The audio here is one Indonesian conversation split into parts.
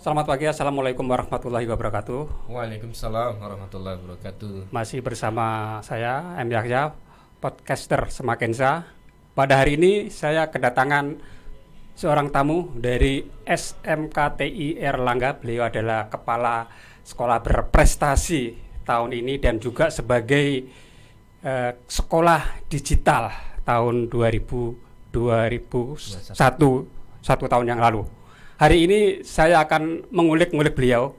Selamat pagi, Assalamualaikum warahmatullahi wabarakatuh. Waalaikumsalam warahmatullahi wabarakatuh. Masih bersama saya, M. Yahya, podcaster Semakensa. Pada hari ini saya kedatangan seorang tamu dari SMKTI Erlangga. Beliau adalah kepala sekolah berprestasi tahun ini dan juga sebagai sekolah digital tahun 2001, satu tahun yang lalu. Hari ini saya akan mengulik-ngulik beliau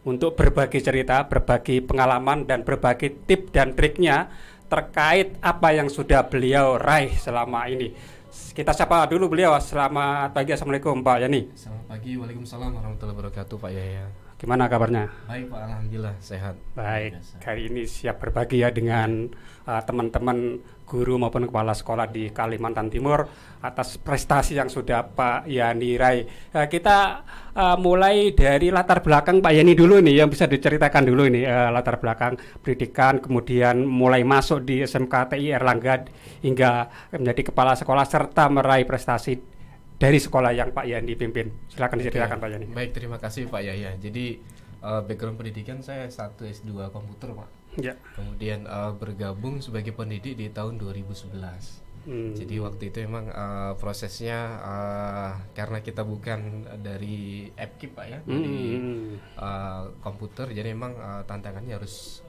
untuk berbagi cerita, berbagi pengalaman, dan berbagi tip dan triknya terkait apa yang sudah beliau raih selama ini. Kita sapa dulu beliau. Selamat pagi, Assalamualaikum Pak Yani. Selamat pagi, waalaikumsalam warahmatullahi wabarakatuh Pak Yahya. Gimana kabarnya? Baik Pak, alhamdulillah sehat. Baik, kali ini siap berbagi ya dengan teman-teman guru maupun kepala sekolah di Kalimantan Timur atas prestasi yang sudah Pak Yani raih. Kita mulai dari latar belakang Pak Yani dulu nih, yang bisa diceritakan dulu ini latar belakang pendidikan, kemudian mulai masuk di SMKTI Erlangga hingga menjadi kepala sekolah serta meraih prestasi dari sekolah yang Pak Yani pimpin. Silakan diceritakan Pak Yani. Baik, terima kasih Pak Yahya. Jadi background pendidikan saya S1 S2 komputer Pak. Ya. Kemudian bergabung sebagai pendidik di tahun 2011. Jadi waktu itu memang prosesnya karena kita bukan dari Epkip Pak ya, dari komputer. Jadi memang tantangannya harus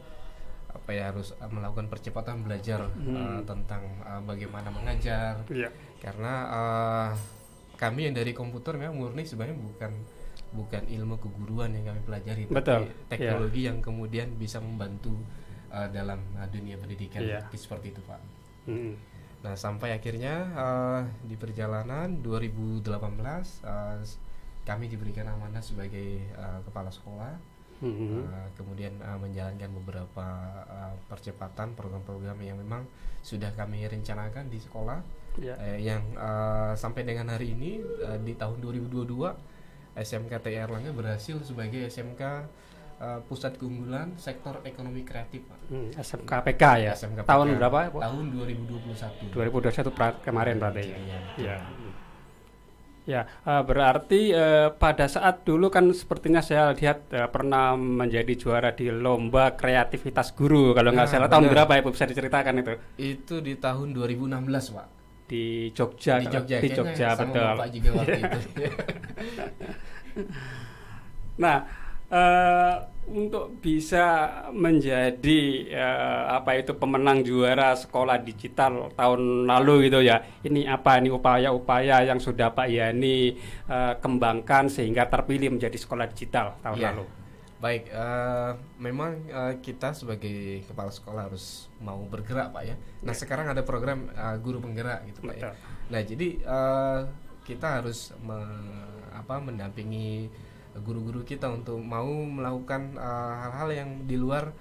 harus melakukan percepatan belajar tentang bagaimana mengajar. Ya. Karena kami yang dari komputer memang murni sebenarnya bukan ilmu keguruan yang kami pelajari, Betul. tapi teknologi yang kemudian bisa membantu dalam dunia pendidikan seperti itu Pak. Nah sampai akhirnya di perjalanan 2018 kami diberikan amanah sebagai kepala sekolah, kemudian menjalankan beberapa percepatan program-program yang memang sudah kami rencanakan di sekolah. Yang sampai dengan hari ini di tahun 2022 SMKTI Erlangga berhasil sebagai SMK Pusat Keunggulan Sektor Ekonomi Kreatif Pak. SMKPK ya. SMKPK. Tahun berapa? Tahun 2021. 2021 kemarin berarti. Ya. Ya, berarti pada saat dulu kan sepertinya saya lihat pernah menjadi juara di lomba kreativitas guru kalau nggak salah. Tahun berapa ya Bu, bisa diceritakan itu? Itu di tahun 2016 Pak. Di Jogja. Di Jogja sama betul. Bapak juga waktu itu. Nah, untuk bisa menjadi pemenang juara sekolah digital tahun lalu gitu ya. Ini upaya-upaya yang sudah Pak Yani kembangkan sehingga terpilih menjadi sekolah digital tahun lalu. Baik, memang kita sebagai kepala sekolah harus mau bergerak Pak ya. Nah sekarang ada program guru penggerak gitu Pak ya. Nah jadi kita harus mendampingi guru-guru kita untuk mau melakukan hal-hal yang di luar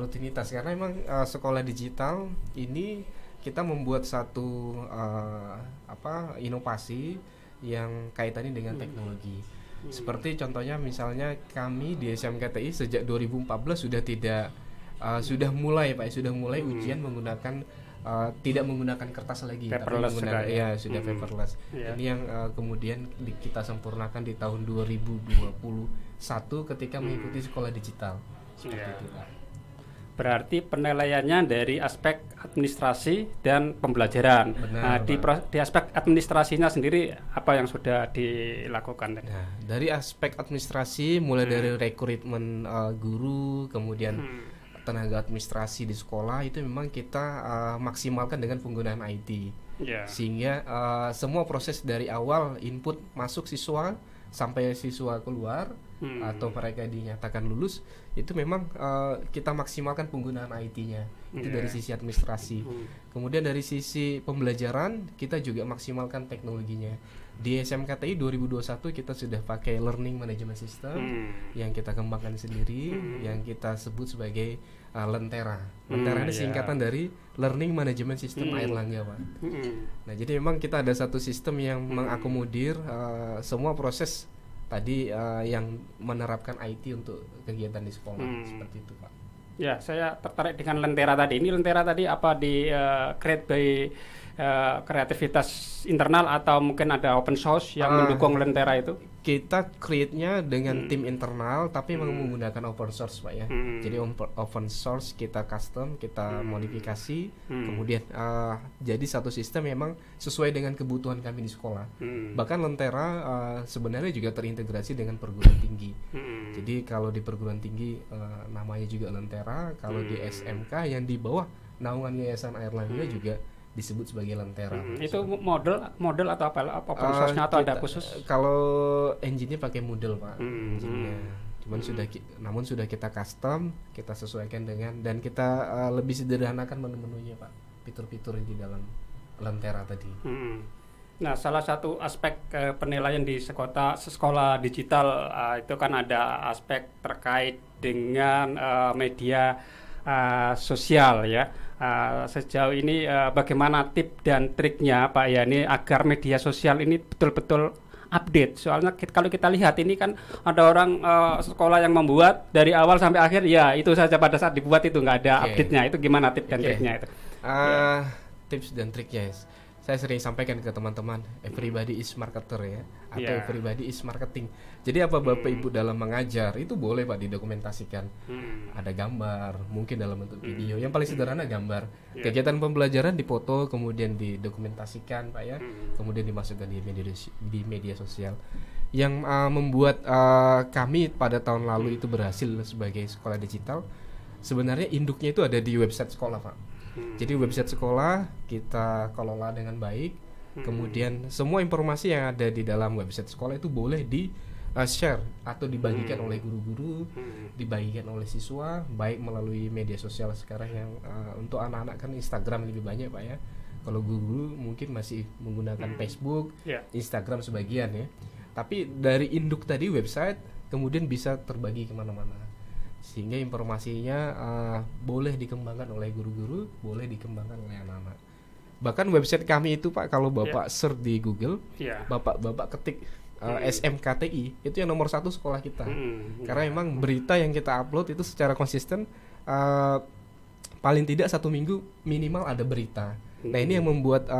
rutinitas, karena memang sekolah digital ini kita membuat satu inovasi yang kaitannya dengan teknologi. Seperti contohnya misalnya kami di SMKTI sejak 2014 sudah mulai ujian menggunakan tidak menggunakan kertas lagi, paperless, tapi menggunakan sudah paperless. Ini yang kemudian kita sempurnakan di tahun 2021 ketika mengikuti sekolah digital. Seperti itu Pak. Berarti penilaiannya dari aspek administrasi dan pembelajaran. Benar, di aspek administrasinya sendiri apa yang sudah dilakukan? Nah, dari aspek administrasi mulai dari rekrutmen guru, kemudian tenaga administrasi di sekolah itu memang kita maksimalkan dengan penggunaan IT. Sehingga semua proses dari awal input masuk siswa sampai siswa keluar atau mereka dinyatakan lulus itu memang kita maksimalkan penggunaan IT-nya. Itu dari sisi administrasi. Kemudian dari sisi pembelajaran kita juga maksimalkan teknologinya. Di SMKTI 2021 kita sudah pakai learning management system yang kita kembangkan sendiri, yang kita sebut sebagai Lentera. Lentera ini singkatan dari Learning Management System Erlangga Pak. Nah jadi memang kita ada satu sistem yang mengakomodir semua proses tadi yang menerapkan IT untuk kegiatan di sekolah seperti itu Pak. Ya, saya tertarik dengan Lentera tadi. Ini Lentera tadi apa di create by kreativitas internal atau mungkin ada open source yang mendukung Lentera itu? kita create-nya dengan tim internal tapi menggunakan open source Pak ya. Jadi open source kita custom, kita modifikasi, kemudian jadi satu sistem memang sesuai dengan kebutuhan kami di sekolah. Bahkan Lentera sebenarnya juga terintegrasi dengan perguruan tinggi. Jadi kalau di perguruan tinggi namanya juga Lentera, kalau di SMK yang di bawah naungan Yayasan Airlangga juga disebut sebagai Lentera. Itu model atau apa open source-nya atau ada khusus? Kalau engine-nya pakai Moodle Pak, engine-nya. Namun sudah kita custom, kita sesuaikan dengan, dan kita lebih sederhanakan menu-menunya Pak, fitur-fitur di dalam Lentera tadi. Nah, salah satu aspek penilaian di sekolah digital itu kan ada aspek terkait dengan media sosial ya. Sejauh ini bagaimana tip dan triknya Pak Yani agar media sosial ini betul-betul update? Soalnya kalau kita lihat ini kan ada orang sekolah yang membuat dari awal sampai akhir ya itu saja, pada saat dibuat itu nggak ada update-nya. Itu gimana tip dan triknya itu? Tips dan triknya saya sering sampaikan ke teman-teman, everybody is marketer ya, atau everybody is marketing. Jadi apa Bapak Ibu dalam mengajar itu boleh Pak didokumentasikan. Ada gambar, mungkin dalam bentuk video. Yang paling sederhana gambar. Kegiatan pembelajaran dipoto, kemudian didokumentasikan Pak ya, kemudian dimasukkan di media sosial. Yang membuat kami pada tahun lalu itu berhasil sebagai sekolah digital, sebenarnya induknya itu ada di website sekolah Pak. Jadi website sekolah kita kelola dengan baik. Kemudian semua informasi yang ada di dalam website sekolah itu boleh di share atau dibagikan oleh guru-guru, dibagikan oleh siswa, baik melalui media sosial sekarang yang untuk anak-anak kan Instagram lebih banyak Pak ya. Kalau guru mungkin masih menggunakan Facebook, Instagram sebagian ya. Tapi dari induk tadi website kemudian bisa terbagi kemana-mana, sehingga informasinya boleh dikembangkan oleh guru-guru, boleh dikembangkan oleh anak-anak. Bahkan website kami itu Pak, kalau Bapak search di Google, Bapak ketik SMKTI, itu yang nomor 1 sekolah kita. Karena memang berita yang kita upload itu secara konsisten, paling tidak 1 minggu minimal ada berita. Nah ini yang membuat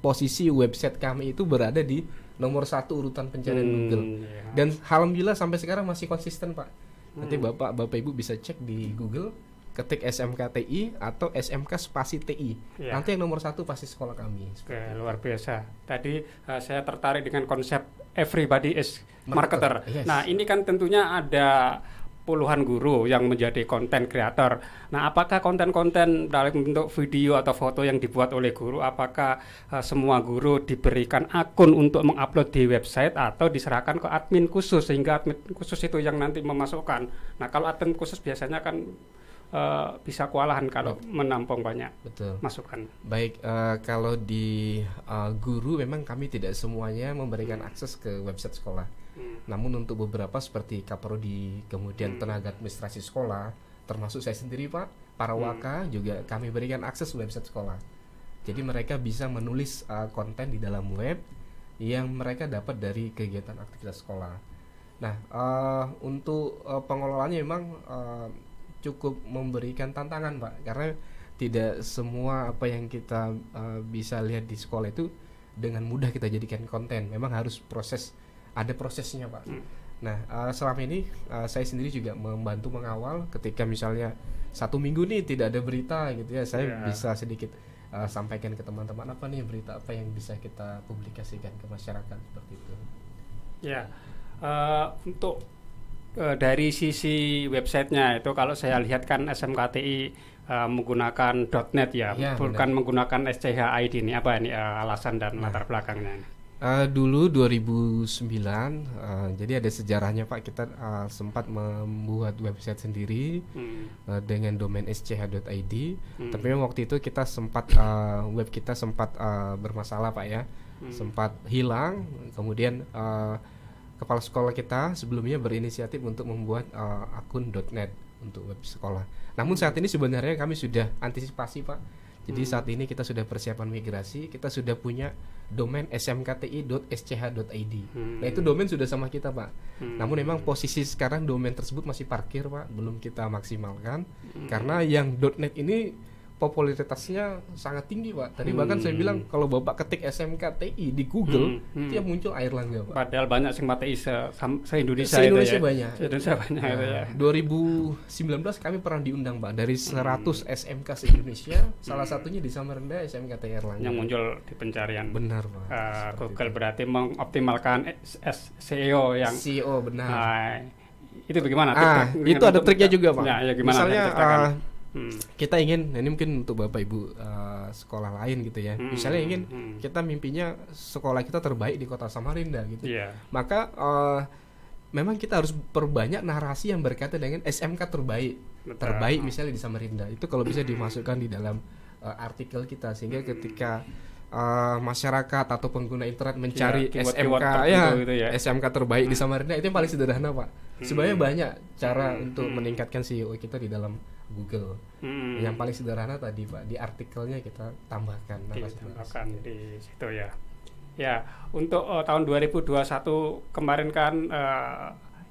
posisi website kami itu berada di nomor 1 urutan pencarian Google. Dan alhamdulillah sampai sekarang masih konsisten Pak. Nanti Bapak Ibu bisa cek di Google, ketik SMKTI atau SMK spasi TI. Nanti yang nomor 1 pasti sekolah kami. Luar biasa. Tadi saya tertarik dengan konsep everybody is marketer. Nah, ini kan tentunya ada puluhan guru yang menjadi konten kreator. Nah, apakah konten-konten dalam bentuk video atau foto yang dibuat oleh guru, apakah semua guru diberikan akun untuk mengupload di website atau diserahkan ke admin khusus, sehingga admin khusus itu yang nanti memasukkan? Nah, kalau admin khusus biasanya kan bisa kewalahan kalau menampung banyak masukan. Baik, kalau di guru memang kami tidak semuanya memberikan akses ke website sekolah. Namun untuk beberapa seperti Kaprodi, kemudian tenaga administrasi sekolah, termasuk saya sendiri Pak, para waka juga kami berikan akses website sekolah. Jadi mereka bisa menulis konten di dalam web yang mereka dapat dari kegiatan aktivitas sekolah. Nah, untuk pengelolaannya memang cukup memberikan tantangan Pak, karena tidak semua apa yang kita bisa lihat di sekolah itu dengan mudah kita jadikan konten. Memang harus ada prosesnya Pak. Nah, selama ini saya sendiri juga membantu mengawal ketika misalnya 1 minggu nih tidak ada berita gitu ya, saya bisa sedikit sampaikan ke teman-teman apa nih berita apa yang bisa kita publikasikan ke masyarakat seperti itu. Untuk dari sisi websitenya itu kalau saya lihat kan SMKTI menggunakan .net bukan menggunakan SCH-ID ini. Apa ini alasan dan latar belakangnya ini? Dulu 2009 jadi ada sejarahnya Pak, kita sempat membuat website sendiri dengan domain sch.id. Tapi waktu itu kita sempat web kita sempat bermasalah Pak ya, sempat hilang. Kemudian kepala sekolah kita sebelumnya berinisiatif untuk membuat akun .net untuk web sekolah. Namun saat ini sebenarnya kami sudah antisipasi Pak. Jadi saat ini kita sudah persiapan migrasi, kita sudah punya domain smkti.sch.id. Nah itu domain sudah sama kita Pak. Namun memang posisi sekarang domain tersebut masih parkir Pak, belum kita maksimalkan. Karena yang .net ini popularitasnya sangat tinggi Pak. Tadi bahkan saya bilang kalau Bapak ketik SMK TI di Google, dia muncul Airlangga Pak. Padahal banyak sing TI se-Indonesia Se-Indonesia itu ya. banyak. Se-Indonesia banyak itu ya. 2019 kami pernah diundang Pak dari 100 SMK se-Indonesia, salah satunya di Samarinda SMK TI Airlangga. Yang muncul di pencarian. Benar Pak. Google berarti mengoptimalkan SEO yang SEO benar. Itu bagaimana? Itu ada triknya juga Pak. Ya, gimana? Misalnya kita ingin, ini mungkin untuk Bapak Ibu sekolah lain gitu ya. Misalnya ingin kita mimpinya sekolah kita terbaik di kota Samarinda gitu. Maka memang kita harus perbanyak narasi yang berkaitan dengan SMK terbaik. Terbaik misalnya di Samarinda. Itu kalau bisa dimasukkan di dalam artikel kita, sehingga ketika masyarakat atau pengguna internet mencari SMK SMK terbaik di Samarinda, itu yang paling sederhana Pak. Sebenarnya banyak cara untuk meningkatkan SEO kita di dalam Google. Yang paling sederhana tadi Pak, di artikelnya kita tambahkan di situ ya. Ya, untuk tahun 2021 kemarin kan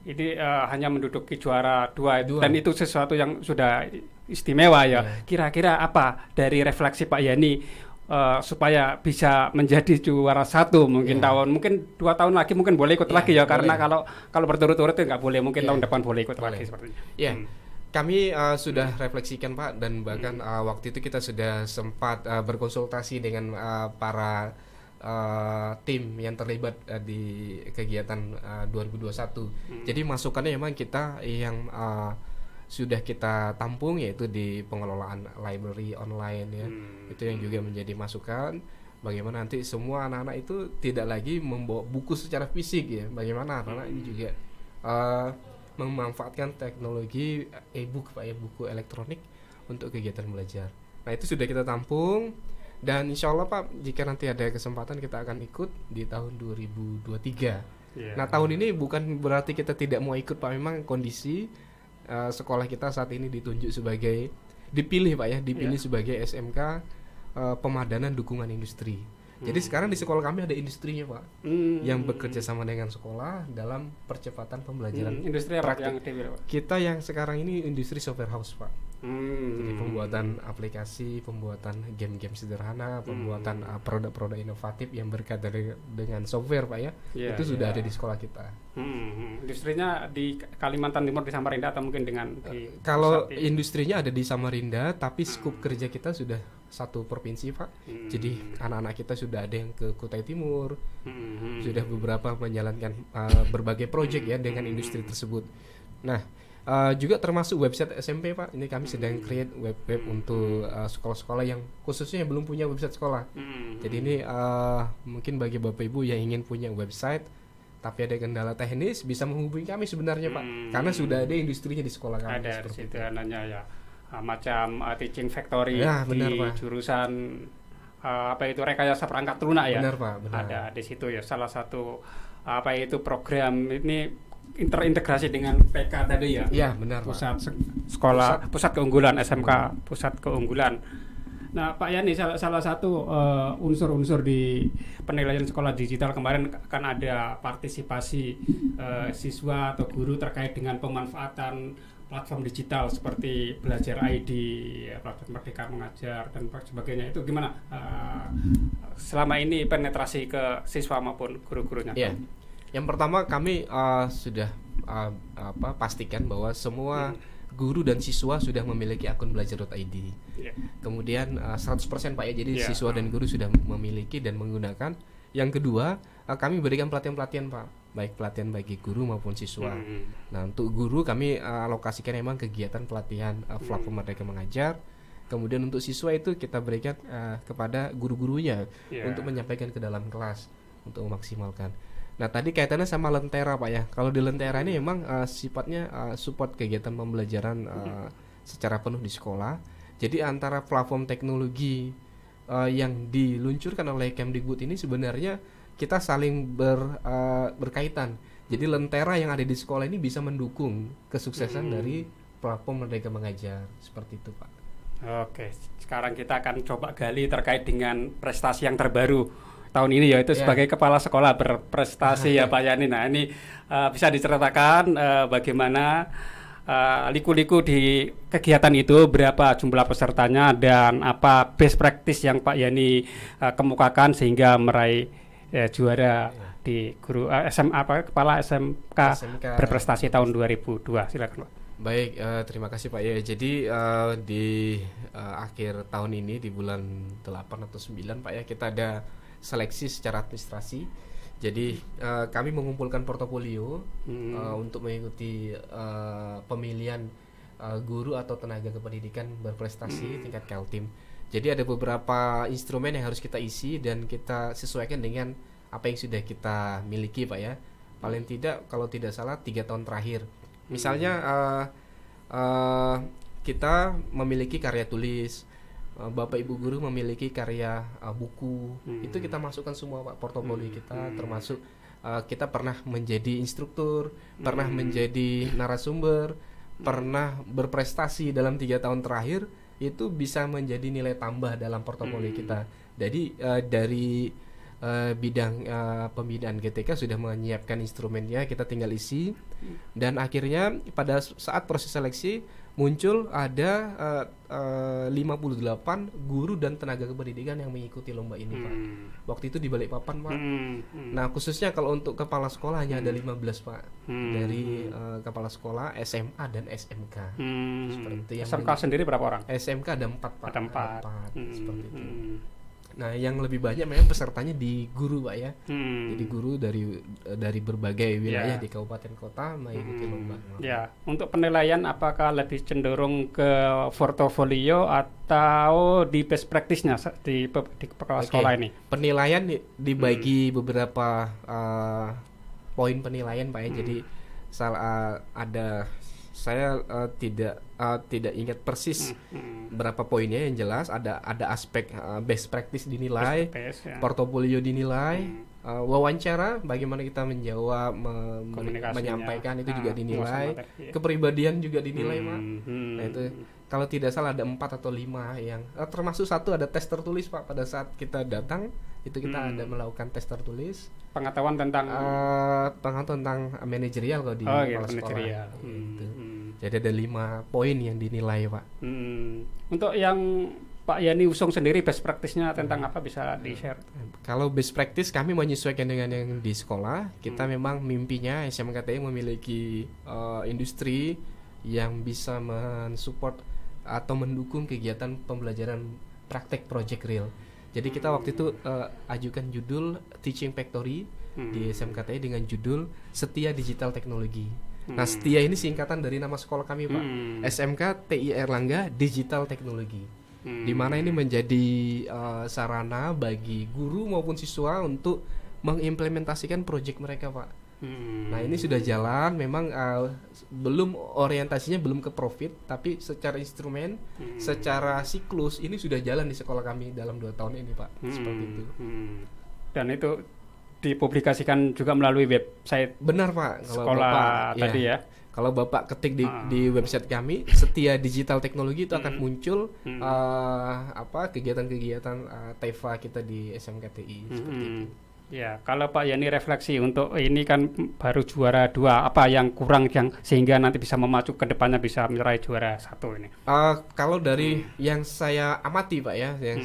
ini hanya menduduki juara 2 dan itu sesuatu yang sudah istimewa ya. Kira-kira apa dari refleksi Pak Yani supaya bisa menjadi juara 1 mungkin mungkin 2 tahun lagi mungkin boleh ikut lagi ya, karena kalau berturut-turut itu nggak boleh, mungkin tahun depan boleh ikut lagi sepertinya. Kami sudah refleksikan Pak, dan bahkan waktu itu kita sudah sempat berkonsultasi dengan para tim yang terlibat di kegiatan 2021. Jadi masukannya memang kita yang sudah kita tampung, yaitu di pengelolaan library online ya. Itu yang juga menjadi masukan bagaimana nanti semua anak-anak itu tidak lagi membawa buku secara fisik ya. Bagaimana anak-anak ini juga memanfaatkan teknologi e-book Pak ya, buku elektronik untuk kegiatan belajar. Nah, itu sudah kita tampung, dan insya Allah Pak, jika nanti ada kesempatan kita akan ikut di tahun 2023. Nah, tahun ini bukan berarti kita tidak mau ikut Pak, memang kondisi sekolah kita saat ini dipilih Pak ya, sebagai SMK pemadanan dukungan industri. Jadi sekarang di sekolah kami ada industrinya Pak, yang bekerja sama dengan sekolah dalam percepatan pembelajaran. Industri apa yang kita yang sekarang ini industri software house Pak. Jadi pembuatan aplikasi, pembuatan game-game sederhana, pembuatan produk-produk inovatif yang berkaitan dengan software Pak ya. Itu sudah ada di sekolah kita. Industrinya di Kalimantan Timur, di Samarinda, atau mungkin dengan kalau industrinya ada di Samarinda, tapi skup kerja kita sudah satu provinsi Pak. Jadi anak-anak kita sudah ada yang ke Kutai Timur, sudah beberapa menjalankan berbagai proyek ya dengan industri tersebut. Nah, juga termasuk website SMP Pak. Ini kami sedang create web untuk sekolah-sekolah yang khususnya yang belum punya website sekolah. Jadi ini mungkin bagi Bapak Ibu yang ingin punya website tapi ada kendala teknis, bisa menghubungi kami sebenarnya Pak, karena sudah ada industrinya di sekolah kami. Ada di situ nanya ya, macam teaching factory benar, di Pak. Jurusan rekayasa perangkat lunak ya. Benar Pak, benar. Ada di situ ya, salah satu program ini terintegrasi dengan PK tadi ya. Iya benar Pusat sekolah, pusat keunggulan SMK, pusat keunggulan. Nah Pak Yani, salah satu unsur-unsur di penilaian sekolah digital kemarin kan ada partisipasi siswa atau guru terkait dengan pemanfaatan platform digital seperti Belajar ID, platform Merdeka Mengajar dan sebagainya. Itu gimana selama ini penetrasi ke siswa maupun guru-gurunya? Iya. Yang pertama kami sudah pastikan bahwa semua guru dan siswa sudah memiliki akun belajar.id. Kemudian 100% Pak ya, jadi siswa dan guru sudah memiliki dan menggunakan. Yang kedua, kami berikan pelatihan-pelatihan Pak, baik pelatihan bagi guru maupun siswa. Nah, untuk guru kami alokasikan memang kegiatan pelatihan platform Merdeka Mengajar. Kemudian untuk siswa itu kita berikan kepada guru-gurunya untuk menyampaikan ke dalam kelas untuk memaksimalkan. Nah, tadi kaitannya sama Lentera Pak ya. Kalau di Lentera ini memang sifatnya support kegiatan pembelajaran secara penuh di sekolah. Jadi antara platform teknologi yang diluncurkan oleh Kemdikbud ini sebenarnya kita saling berkaitan. Jadi Lentera yang ada di sekolah ini bisa mendukung kesuksesan dari platform Merdeka Mengajar. Seperti itu Pak. Oke, sekarang kita akan coba gali terkait dengan prestasi yang terbaru tahun ini, yaitu sebagai kepala sekolah berprestasi ya Pak Yani. Nah ini bisa diceritakan bagaimana liku-liku di kegiatan itu, berapa jumlah pesertanya dan apa best practice yang Pak Yani kemukakan sehingga meraih juara di guru kepala SMK berprestasi tahun 2002. Silakan Pak. Baik, terima kasih Pak ya. Jadi di akhir tahun ini di bulan 8 atau 9 Pak ya, kita ada seleksi secara administrasi. Jadi kami mengumpulkan portofolio untuk mengikuti pemilihan guru atau tenaga kependidikan berprestasi tingkat Kaltim. Jadi ada beberapa instrumen yang harus kita isi dan kita sesuaikan dengan apa yang sudah kita miliki Pak ya. Paling tidak kalau tidak salah 3 tahun terakhir. Misalnya kita memiliki karya tulis, Bapak Ibu guru memiliki karya buku, itu kita masukkan semua Pak portofolio kita, termasuk kita pernah menjadi instruktur, pernah menjadi narasumber, pernah berprestasi dalam 3 tahun terakhir, itu bisa menjadi nilai tambah dalam portofolio kita. Jadi dari bidang pembinaan GTK sudah menyiapkan instrumennya, kita tinggal isi, dan akhirnya pada saat proses seleksi muncul ada 58 guru dan tenaga kependidikan yang mengikuti lomba ini Pak. Waktu itu di Balikpapan Pak. Nah khususnya kalau untuk kepala sekolah hanya ada 15 Pak, dari kepala sekolah SMA dan SMK. Seperti yang SMK sendiri berapa orang? SMK ada 4 Pak. Ada 4. Seperti itu. Nah, yang lebih banyak memang pesertanya di guru Pak ya. Jadi guru dari berbagai wilayah di kabupaten kota mengikuti lomba. Ya, untuk penilaian apakah lebih cenderung ke portofolio atau di best practice-nya di kepala sekolah ini? Penilaian dibagi beberapa poin penilaian Pak ya. Jadi saya tidak ingat persis berapa poinnya, yang jelas ada aspek best practice dinilai, portofolio dinilai, wawancara bagaimana kita menjawab, menyampaikan itu juga dinilai, kepribadian juga dinilai Pak. Nah itu kalau tidak salah ada 4 atau 5 yang termasuk satu ada tes tertulis Pak. Pada saat kita datang itu kita ada melakukan tes tertulis, pengetahuan tentang manajerial kalau di kepala sekolah. Jadi ada 5 poin yang dinilai Pak. Untuk yang Pak Yani usung sendiri best practice-nya tentang apa, bisa di-share? Kalau best practice kami menyesuaikan dengan yang di sekolah. Kita memang mimpinya SMKTI memiliki industri yang bisa mensupport atau mendukung kegiatan pembelajaran praktek project real. Jadi kita waktu itu ajukan judul Teaching Factory di SMKTI dengan judul Setia Digital Teknologi. Nah, Setia ini singkatan dari nama sekolah kami Pak, SMK TI Erlangga Digital Teknologi, di mana ini menjadi sarana bagi guru maupun siswa untuk mengimplementasikan proyek mereka Pak. Nah ini sudah jalan, memang belum orientasinya belum ke profit, tapi secara instrumen, secara siklus ini sudah jalan di sekolah kami dalam 2 tahun ini Pak. Seperti itu. Dan itu dipublikasikan juga melalui website. Benar Pak. Kalau sekolah Bapak, tadi ya. Kalau Bapak ketik di website kami Setia Digital Teknologi, itu akan muncul kegiatan-kegiatan TEVA kita di SMKTI seperti itu. Ya, kalau Pak Yani refleksi untuk ini kan baru juara 2, apa yang kurang sehingga nanti bisa memacu ke depannya bisa meraih juara 1 ini? Kalau dari yang saya amati Pak ya, yang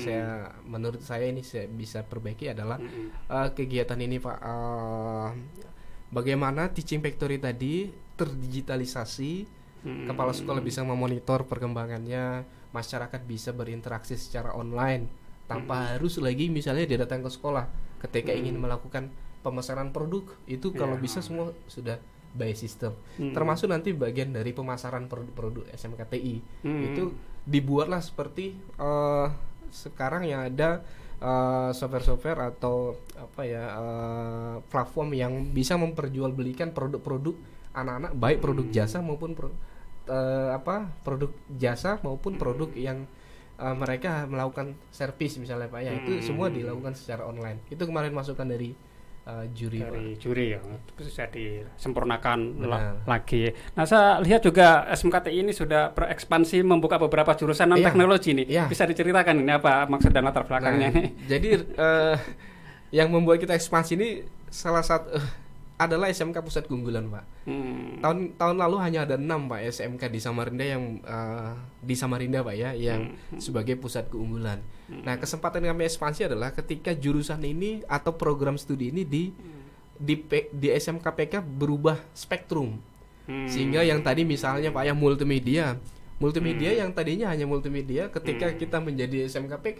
menurut saya ini saya bisa perbaiki adalah kegiatan ini Pak. Bagaimana Teaching Factory tadi terdigitalisasi, kepala sekolah bisa memonitor perkembangannya, masyarakat bisa berinteraksi secara online tanpa harus lagi misalnya dia datang ke sekolah. Ketika ingin melakukan pemesanan produk itu kalau bisa semua sudah by system, termasuk nanti bagian dari pemasaran produk-produk SMKTI itu dibuatlah seperti sekarang yang ada software-software atau platform yang bisa memperjualbelikan produk-produk anak-anak, baik produk jasa maupun produk jasa maupun produk yang mereka melakukan servis misalnya Pak ya, itu semua dilakukan secara online. Itu kemarin masukan dari juri ya, bisa disempurnakan lagi. Nah saya lihat juga SMKTI ini sudah berekspansi membuka beberapa jurusan non teknologi nih. Bisa diceritakan ini apa maksud dan latar belakangnya? Jadi yang membuat kita ekspansi ini salah satu adalah SMK pusat keunggulan, Pak. Tahun lalu hanya ada 6 Pak SMK di Samarinda yang di Samarinda Pak ya, yang sebagai pusat keunggulan. Nah, kesempatan kami ekspansi adalah ketika jurusan ini atau program studi ini di SMK PK berubah spektrum. Sehingga yang tadi misalnya Pak ya multimedia yang tadinya hanya multimedia, ketika kita menjadi SMK PK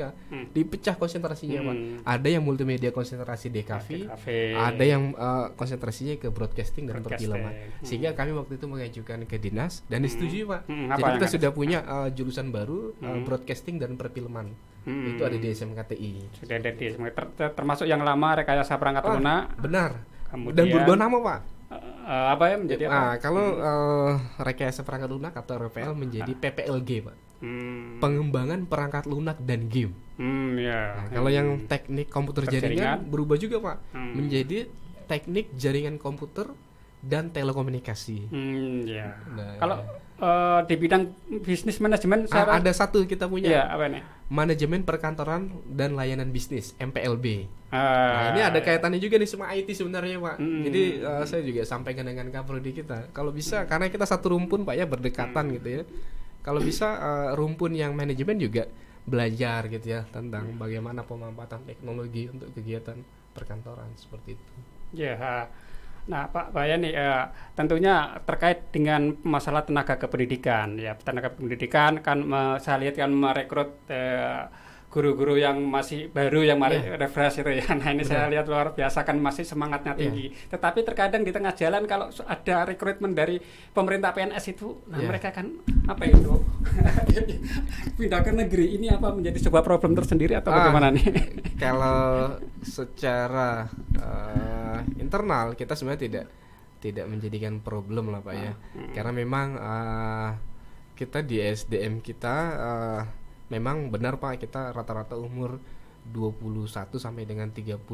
dipecah konsentrasinya Pak. Ada yang multimedia konsentrasi DKV, ada yang konsentrasinya ke broadcasting dan perfilman. Sehingga kami waktu itu mengajukan ke dinas dan disetujui Pak. Jadi kita sudah punya jurusan baru broadcasting dan perfilman. Itu ada di SMKTI. Sudah ada di SMK, termasuk yang lama rekayasa perangkat lunak. Benar. Kemudian, dan berubah nama Pak. Apa ya menjadi apa? Kalau rekayasa perangkat lunak atau RPL menjadi PPLG Pak. Pengembangan perangkat lunak dan game. Kalau yang teknik komputer jaringan berubah juga Pak, menjadi teknik jaringan komputer dan telekomunikasi. Kalau di bidang bisnis manajemen ada satu kita punya. Apa nih? Manajemen perkantoran dan layanan bisnis MPLB. Nah, ini ada kaitannya juga nih sama IT sebenarnya Pak. Jadi saya juga sampaikan dengan Kaprodi kita, kalau bisa karena kita satu rumpun Pak ya, berdekatan gitu ya. Kalau bisa rumpun yang manajemen juga belajar gitu ya tentang bagaimana pemanfaatan teknologi untuk kegiatan perkantoran seperti itu. Nah Pak Yani, tentunya terkait dengan masalah tenaga kependidikan ya, tenaga pendidikan kan saya lihat kan merekrut guru-guru yang masih baru, yang refresh itu ya. Nah ini saya lihat luar biasa kan, masih semangatnya tinggi. Tetapi terkadang di tengah jalan kalau ada rekrutmen dari pemerintah PNS itu, mereka kan apa itu pindah ke negeri, ini apa menjadi sebuah problem tersendiri atau bagaimana nih? Kalau secara internal kita sebenarnya tidak menjadikan problem lah Pak ya, karena memang kita di SDM kita memang benar Pak, kita rata-rata umur 21 sampai dengan 30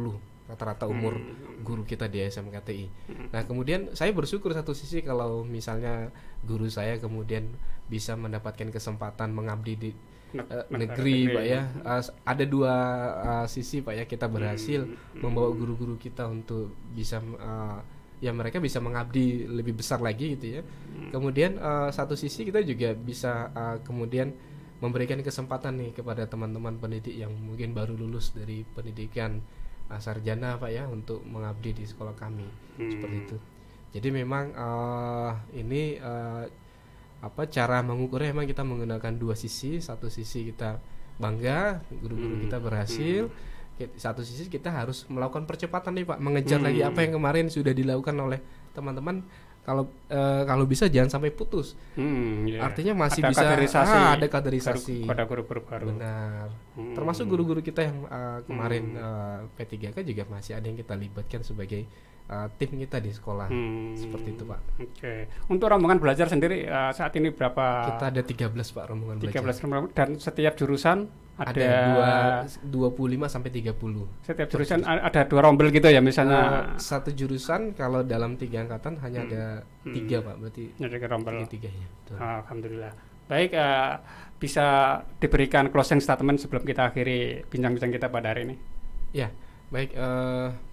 rata-rata umur guru kita di SMKTI. Nah kemudian saya bersyukur satu sisi kalau misalnya guru saya kemudian bisa mendapatkan kesempatan mengabdi di negeri Pak ya. Ada dua sisi Pak ya, kita berhasil membawa guru-guru kita untuk bisa ya mereka bisa mengabdi lebih besar lagi gitu ya. Kemudian satu sisi kita juga bisa kemudian memberikan kesempatan nih kepada teman-teman pendidik yang mungkin baru lulus dari pendidikan sarjana Pak ya, untuk mengabdi di sekolah kami seperti itu. Jadi memang ini cara mengukurnya memang kita menggunakan dua sisi. Satu sisi kita bangga guru-guru kita berhasil, satu sisi kita harus melakukan percepatan nih Pak, mengejar lagi apa yang kemarin sudah dilakukan oleh teman-teman. Kalau bisa jangan sampai putus. Artinya masih ada bisa ada kaderisasi pada guru-guru baru. Benar. Termasuk guru-guru kita yang kemarin P3K juga masih ada yang kita libatkan sebagai tim kita di sekolah. Seperti itu Pak. Untuk rombongan belajar sendiri saat ini berapa? Kita ada 13 Pak rombongan belajar. 13 rombongan, dan setiap jurusan ada 25 sampai 30. Setiap jurusan ada 2 rombel gitu ya misalnya. Satu jurusan kalau dalam 3 angkatan hanya ada 3 Pak, berarti ada rombel 3 ya. Alhamdulillah. Baik, bisa diberikan closing statement sebelum kita akhiri bincang-bincang kita pada hari ini. Ya, baik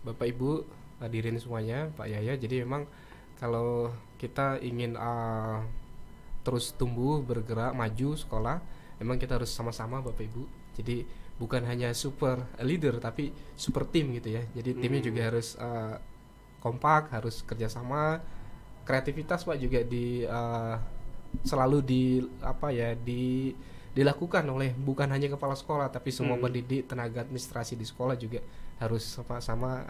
Bapak Ibu hadirin semuanya, Pak Yaya. Jadi memang kalau kita ingin terus tumbuh, bergerak, maju sekolah, memang kita harus sama-sama Bapak Ibu. Jadi bukan hanya super leader tapi super tim gitu ya. Jadi timnya juga harus kompak, harus kerjasama. Kreativitas Pak juga selalu dilakukan oleh bukan hanya kepala sekolah tapi semua pendidik, tenaga administrasi di sekolah juga harus sama-sama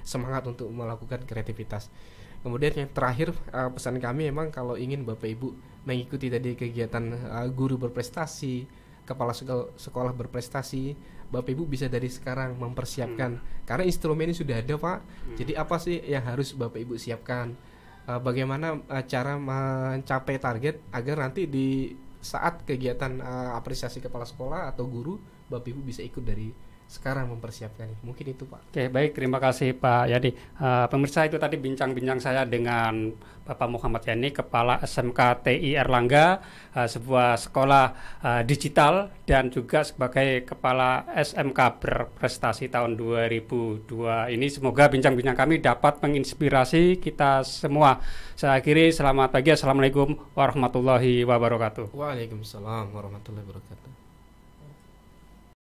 semangat untuk melakukan kreativitas. Kemudian yang terakhir, pesan kami memang kalau ingin Bapak Ibu mengikuti tadi kegiatan guru berprestasi, kepala sekolah berprestasi, Bapak Ibu bisa dari sekarang mempersiapkan karena instrumen ini sudah ada Pak. Jadi apa sih yang harus Bapak Ibu siapkan? Bagaimana cara mencapai target agar nanti di saat kegiatan apresiasi kepala sekolah atau guru, Bapak Ibu bisa ikut dari sekarang mempersiapkan. Mungkin itu Pak. Oke, baik, terima kasih Pak Yadi. Pemirsa, itu tadi bincang-bincang saya dengan Bapak Muhammad Yani, Kepala SMK TI Erlangga, sebuah sekolah digital dan juga sebagai Kepala SMK berprestasi tahun 2002 ini. Semoga bincang-bincang kami dapat menginspirasi kita semua. Saya akhiri, selamat pagi, Assalamualaikum warahmatullahi wabarakatuh. Waalaikumsalam warahmatullahi wabarakatuh.